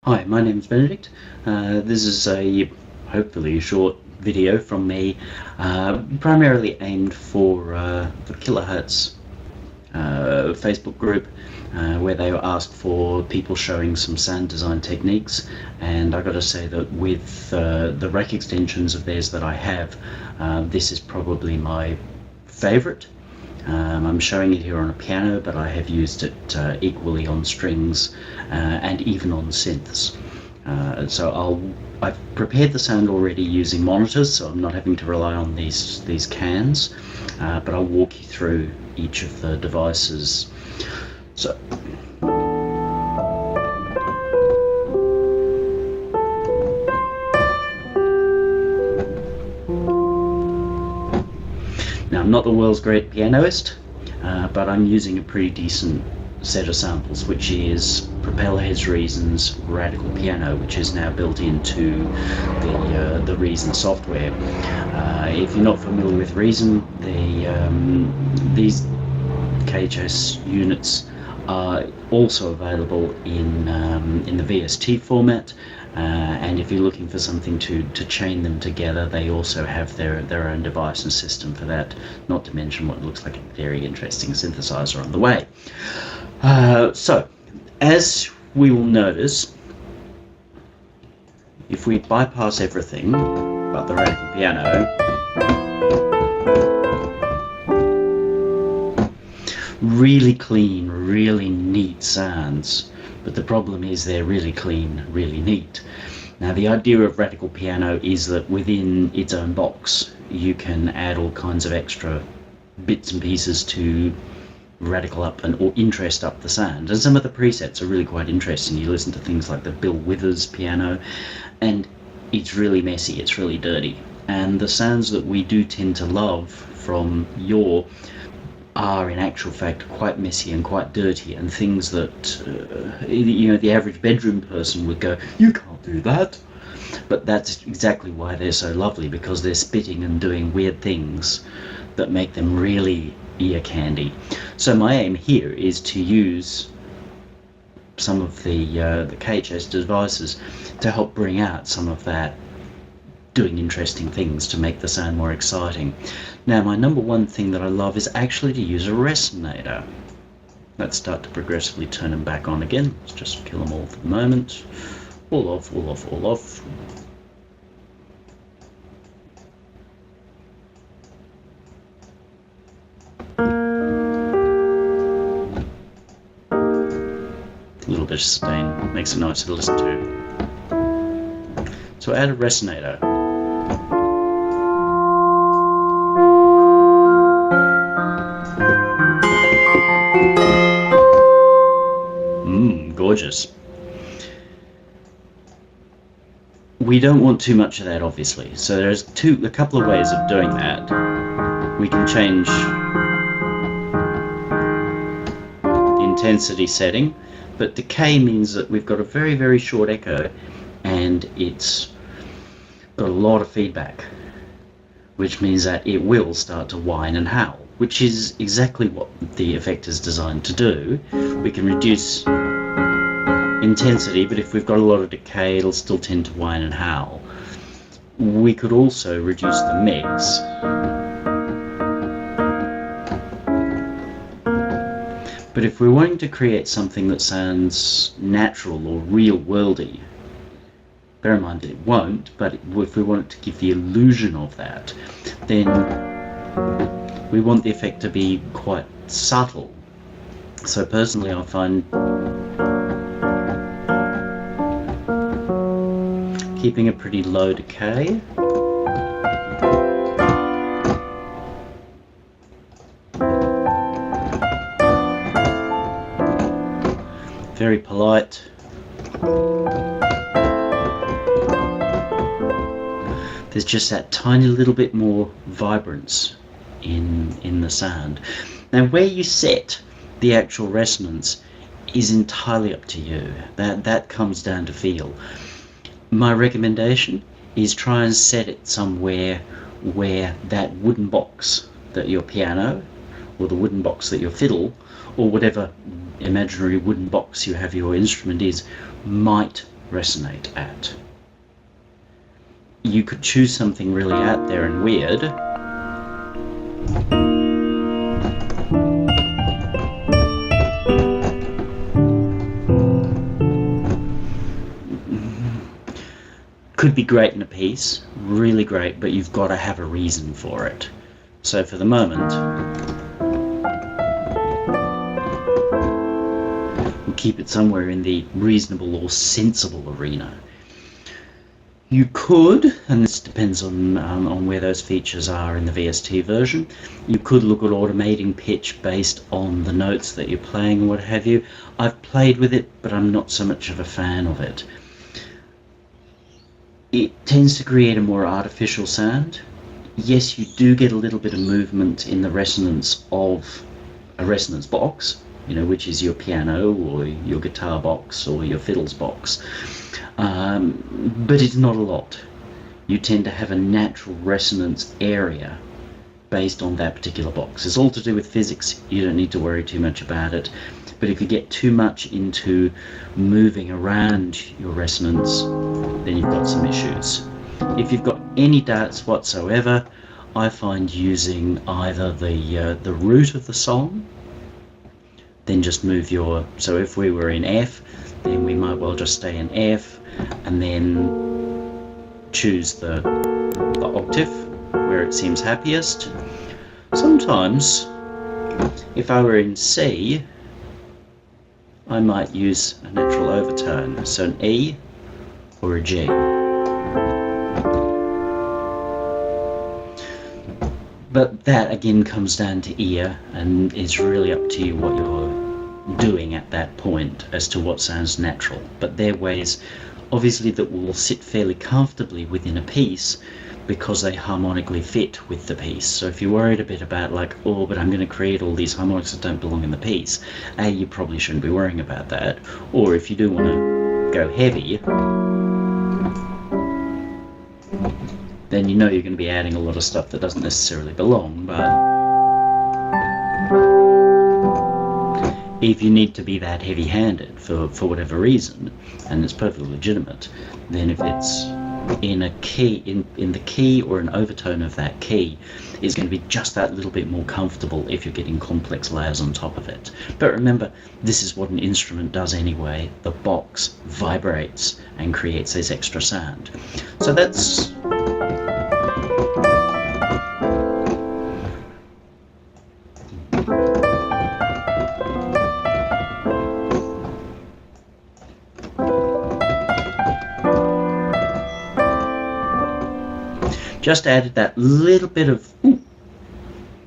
Hi, my name's Benedict. This is a hopefully short video from me, primarily aimed for the kHs Facebook group, where they were asked for people showing some sound design techniques, and I got to say that with the rack extensions of theirs that I have, this is probably my favorite. I'm showing it here on a piano, but I have used it equally on strings and even on synths. So I've prepared the sound already using monitors, so I'm not having to rely on these cans, but I'll walk you through each of the devices. So now, I'm not the world's great pianoist, but I'm using a pretty decent set of samples, which is Propellerhead's Reason's Radical Piano, which is now built into the Reason software. If you're not familiar with Reason, these kHs units are also available in the VST format. And if you're looking for something to chain them together, they also have their own device and system for that, not to mention what looks like a very interesting synthesizer on the way. So, as we will notice, if we bypass everything but the radical piano, really clean, really neat sounds. But the problem is they're really clean, really neat. Now, the idea of radical piano is that within its own box you can add all kinds of extra bits and pieces to radical up or interest up the sound, and some of the presets are really quite interesting. You listen to things like the Bill Withers piano and it's really messy, it's really dirty, and the sounds that we do tend to love from Yaw are in actual fact quite messy and quite dirty, and things that the average bedroom person would go, you can't do that. But that's exactly why they're so lovely, because they're spitting and doing weird things that make them really ear candy. So my aim here is to use some of the kHs devices to help bring out some of that, doing interesting things to make the sound more exciting. Now, my number one thing that I love is actually to use a resonator. Let's start to progressively turn them back on again. Let's just kill them all for the moment. All off, all off, all off. A little bit of sustain makes it nicer to listen to. So add a resonator. Gorgeous. We don't want too much of that, obviously, so there's a couple of ways of doing that. We can change the intensity setting, but decay means that we've got a very, very short echo and it's got a lot of feedback, which means that it will start to whine and howl, which is exactly what the effect is designed to do. We can reduce intensity, but if we've got a lot of decay, it'll still tend to whine and howl. We could also reduce the mix. But if we're wanting to create something that sounds natural or real-worldy, bear in mind that it won't, but if we want it to give the illusion of that, then we want the effect to be quite subtle. So personally, I find keeping a pretty low decay, very polite, there's just that tiny little bit more vibrance in the sound. Now, where you set the actual resonance is entirely up to you. That comes down to feel. My recommendation is try and set it somewhere where that wooden box that your piano, or the wooden box that your fiddle, or whatever imaginary wooden box you have your instrument is, might resonate at. You could choose something really out there and weird, could be great in a piece, really great, but you've got to have a reason for it. So for the moment, we'll keep it somewhere in the reasonable or sensible arena. You could, and this depends on where those features are in the VST version, you could look at automating pitch based on the notes that you're playing and what have you. I've played with it, but I'm not so much of a fan of it. It tends to create a more artificial sound. Yes, you do get a little bit of movement in the resonance of a resonance box, you know, which is your piano or your guitar box or your fiddles box. But it's not a lot. You tend to have a natural resonance area based on that particular box. It's all to do with physics. You don't need to worry too much about it. But if you get too much into moving around your resonance, then you've got some issues. If you've got any doubts whatsoever, I find using either the root of the song, then just move your, so if we were in F, then we might well just stay in F, and then choose the octave where it seems happiest. Sometimes, if I were in C, I might use a natural overtone, so an E or a G. But that again comes down to ear, and it's really up to you what you're doing at that point as to what sounds natural. But there are ways, obviously, that will sit fairly comfortably within a piece because they harmonically fit with the piece. So if you're worried a bit about like, oh, but I'm going to create all these harmonics that don't belong in the piece, A, you probably shouldn't be worrying about that. Or if you do want to go heavy, then you know you're going to be adding a lot of stuff that doesn't necessarily belong. But if you need to be that heavy-handed for whatever reason, and it's perfectly legitimate, then if it's in a key, in the key or an overtone of that key, is going to be just that little bit more comfortable if you're getting complex layers on top of it. But remember, this is what an instrument does anyway. The box vibrates and creates this extra sound. So that's just added that little bit of,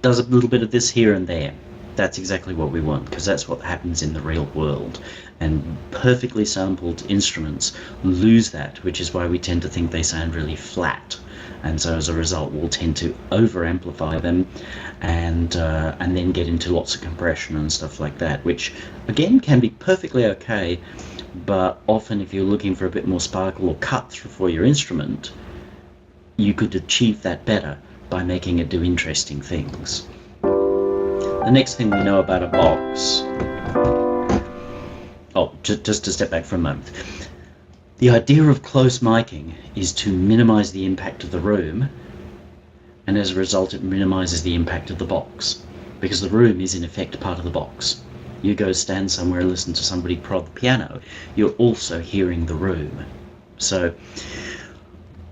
does a little bit of this here and there. That's exactly what we want, because that's what happens in the real world. And perfectly sampled instruments lose that, which is why we tend to think they sound really flat. And so as a result, we'll tend to over-amplify them and then get into lots of compression and stuff like that, which again can be perfectly okay, but often if you're looking for a bit more sparkle or cut through for your instrument, you could achieve that better by making it do interesting things. The next thing we know about a box, just to step back for a moment. The idea of close miking is to minimize the impact of the room, and as a result it minimizes the impact of the box, because the room is in effect part of the box. You go stand somewhere and listen to somebody prod the piano, you're also hearing the room. So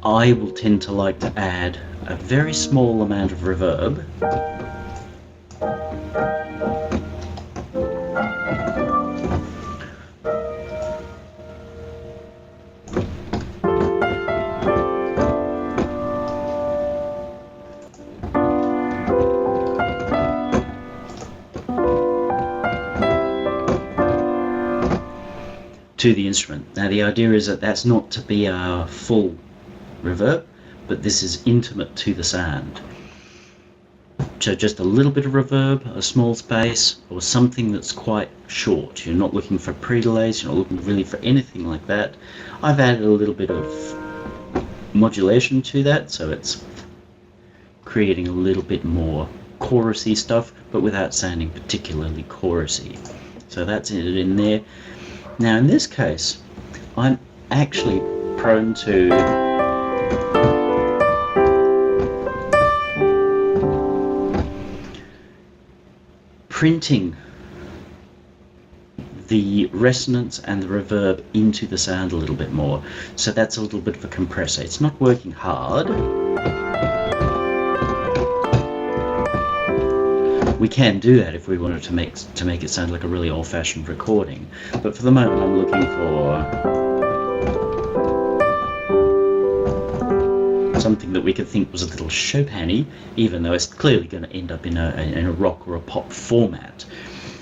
I will tend to like to add a very small amount of reverb to the instrument. Now the idea is that that's not to be a full reverb, but this is intimate to the sound. So just a little bit of reverb, a small space, or something that's quite short. You're not looking for pre-delays, you're not looking really for anything like that. I've added a little bit of modulation to that, so it's creating a little bit more chorusy stuff, but without sounding particularly chorusy. So that's it in there. Now in this case, I'm actually prone to printing the resonance and the reverb into the sound a little bit more. So that's a little bit of a compressor. It's not working hard. We can do that if we wanted to make it sound like a really old-fashioned recording. But for the moment I'm looking for something that we could think was a little Chopin-y, even though it's clearly going to end up in a rock or a pop format.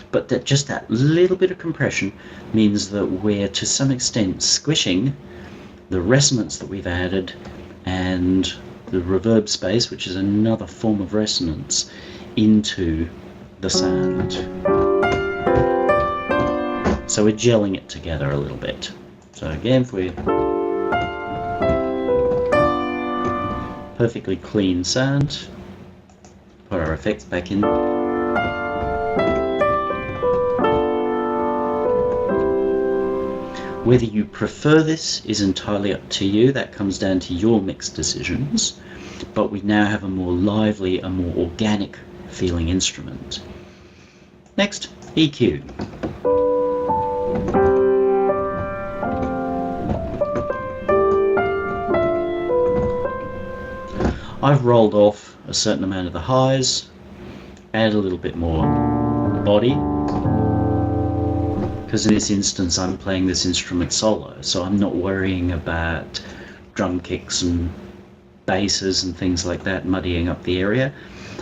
But that just that little bit of compression means that we're to some extent squishing the resonance that we've added and the reverb space, which is another form of resonance, into the sound. So we're gelling it together a little bit. So again, if we perfectly clean sound, put our effects back in. Whether you prefer this is entirely up to you. That comes down to your mix decisions. But we now have a more lively, a more organic feeling instrument. Next, EQ. I've rolled off a certain amount of the highs, add a little bit more body, because in this instance I'm playing this instrument solo, so I'm not worrying about drum kicks and basses and things like that muddying up the area.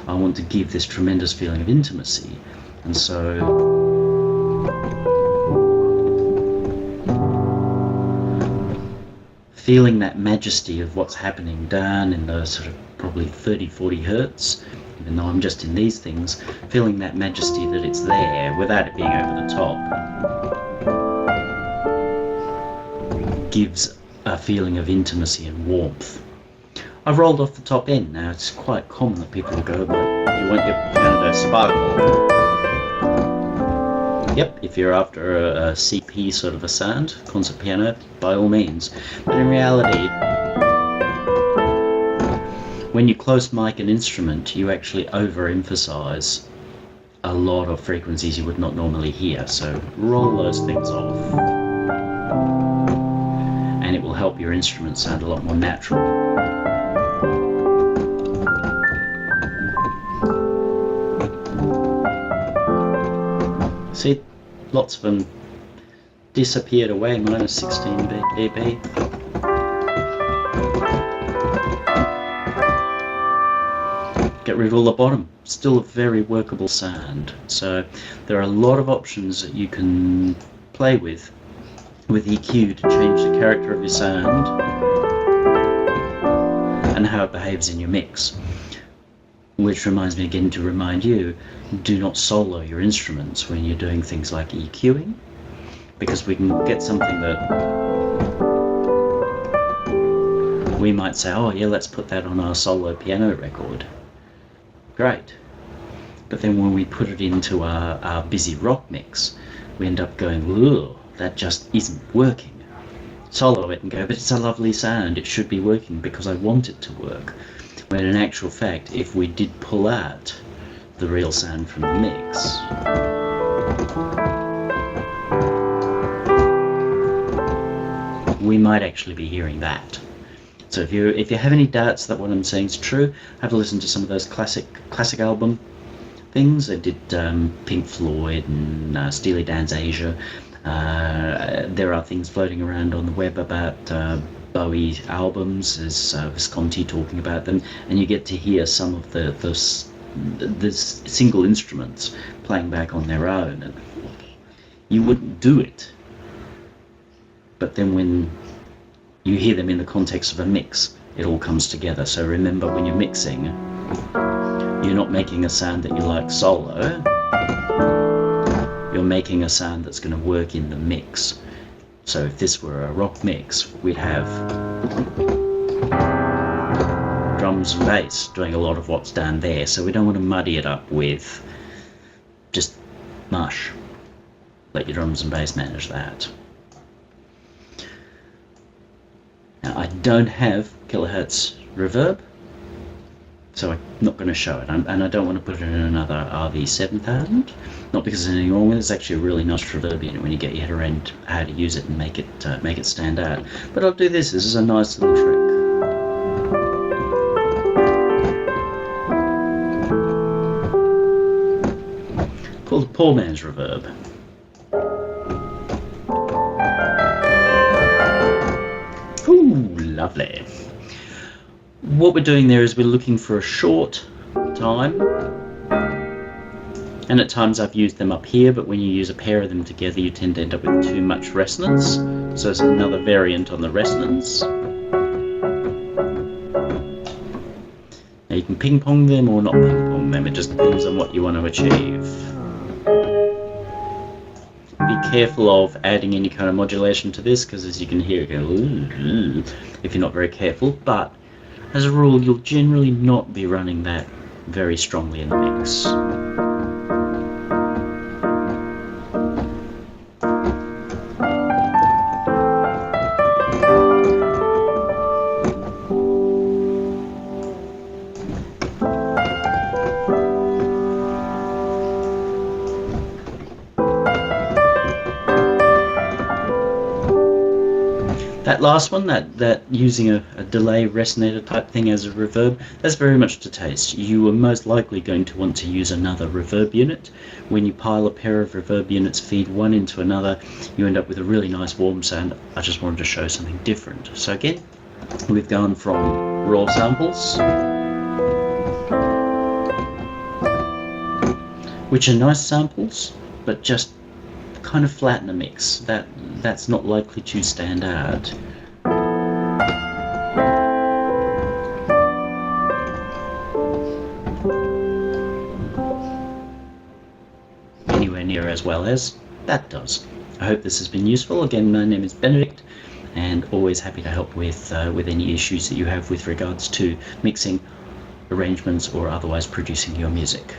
I want to give this tremendous feeling of intimacy, and so feeling that majesty of what's happening down in the sort of probably 30-40 hertz, even though I'm just in these things, feeling that majesty that it's there without it being over the top gives a feeling of intimacy and warmth. I've rolled off the top end. Now it's quite common that people will go, you want your piano to sparkle. Yep, if you're after a CP sort of a sound, concert piano, by all means. But in reality, when you close mic an instrument, you actually overemphasize a lot of frequencies you would not normally hear. So roll those things off, and it will help your instrument sound a lot more natural. See, lots of them disappeared away, minus 16 dB. Get rid of all the bottom, still a very workable sound. So there are a lot of options that you can play with EQ to change the character of your sound and how it behaves in your mix. Which reminds me again to remind you, do not solo your instruments when you're doing things like EQing, because we can get something that we might say, oh yeah, let's put that on our solo piano record. Great. But then when we put it into our busy rock mix, we end up going, ugh, that just isn't working. Solo it and go, but it's a lovely sound, it should be working because I want it to work. When in actual fact, if we did pull out the real sound from the mix, we might actually be hearing that. So if you have any doubts that what I'm saying is true, have a listen to some of those classic album things. They did Pink Floyd and Steely Dan's Asia. There are things floating around on the web about Bowie albums, as Visconti talking about them, and you get to hear some of the single instruments playing back on their own, and you wouldn't do it. But then when you hear them in the context of a mix, it all comes together. So remember, when you're mixing, you're not making a sound that you like solo, you're making a sound that's going to work in the mix. So if this were a rock mix, we'd have drums and bass doing a lot of what's down there. So we don't want to muddy it up with just mush. Let your drums and bass manage that. don't have kilohertz reverb, so I'm not going to show it, and I don't want to put it in another RV7000, not because there's anything wrong with it. It's actually a really nice reverb unit when you get your head around how to use it and make it stand out. But I'll do this. This is a nice little trick. Called the poor man's reverb. Ooh, lovely. What we're doing there is we're looking for a short time, and at times I've used them up here, but when you use a pair of them together you tend to end up with too much resonance, so it's another variant on the resonance. Now you can ping pong them or not ping pong them, it just depends on what you want to achieve. Be careful of adding any kind of modulation to this, because as you can hear it go ooh, if you're not very careful, but as a rule you'll generally not be running that very strongly in the mix. That last one, that using a delay resonator type thing as a reverb, that's very much to taste. You are most likely going to want to use another reverb unit. When you pile a pair of reverb units, feed one into another, you end up with a really nice warm sound. I just wanted to show something different. So again, we've gone from raw samples, which are nice samples, but just kind of flatten the mix. That's not likely to stand out. Anywhere near as well as that does. I hope this has been useful. Again, my name is Benedict, and always happy to help with any issues that you have with regards to mixing, arrangements, or otherwise producing your music.